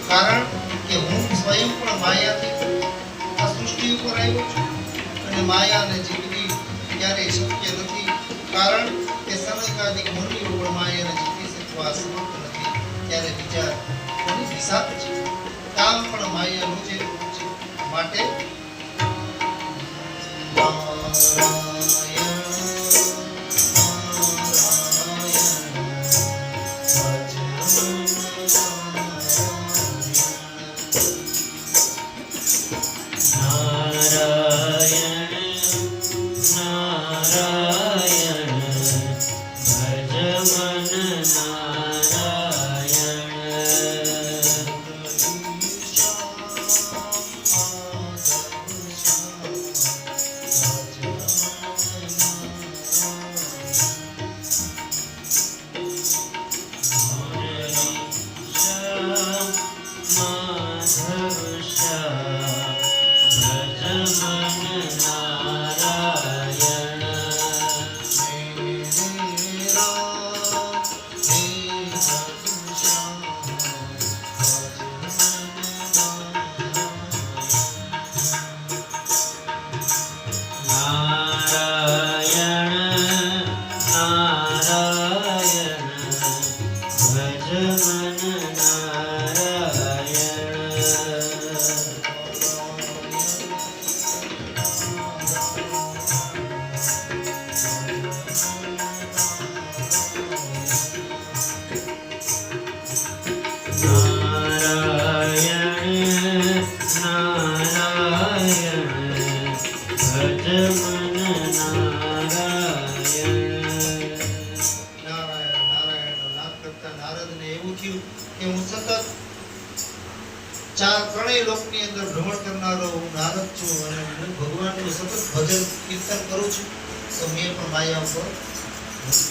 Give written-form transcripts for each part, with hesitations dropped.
કારણ કે હું સ્વયં પણ માયાથી આ સૃષ્ટિ ઉપર આવ્યો છું અને માયાને જીતવી ક્યારેય શક્ય નથી, કારણ કે સનકાદિક મુનિઓ પણ માયાને જીતી શકવા સમર્થ નથી. ત્યારે વિચાર કોની દિશા છે? કામ પણ માયાનું છે, માટે ત્રણેય લોકની અંદર ભ્રમણ કરનારો હું નારદ છું અને હું ભગવાનનું સતત ભજન કીર્તન કરું છું. તો મેં પણ માયા ઉપર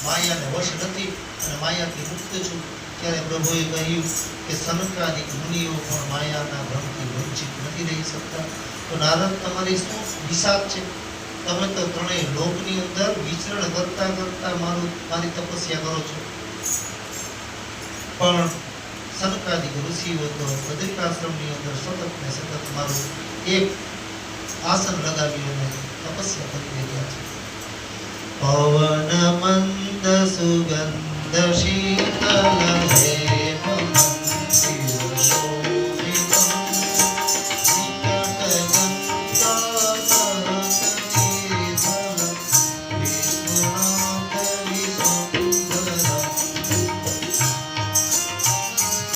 માયાને વશ નથી અને માયાથી મુક્ત છું. ત્યારે પ્રભુએ કહ્યું કે સનકાદિક મુનિઓ પણ માયાના ભ્રમથી વંચિત નથી રહી શકતા. તો નારદ, તમારી શું દિશા છે? તમે તો ત્રણેય લોકની અંદર વિચરણ કરતા કરતા મારી તપસ્યા કરો છો, પણ સનકાદિક ઋષિઓ તો બદ્રિકાશ્રમની અંદર સતત ને સતત મારું એક આસન લગાવીને તપસ્યા કરી રહ્યા છે. પવન મંદ સુગંધ શીતલ હે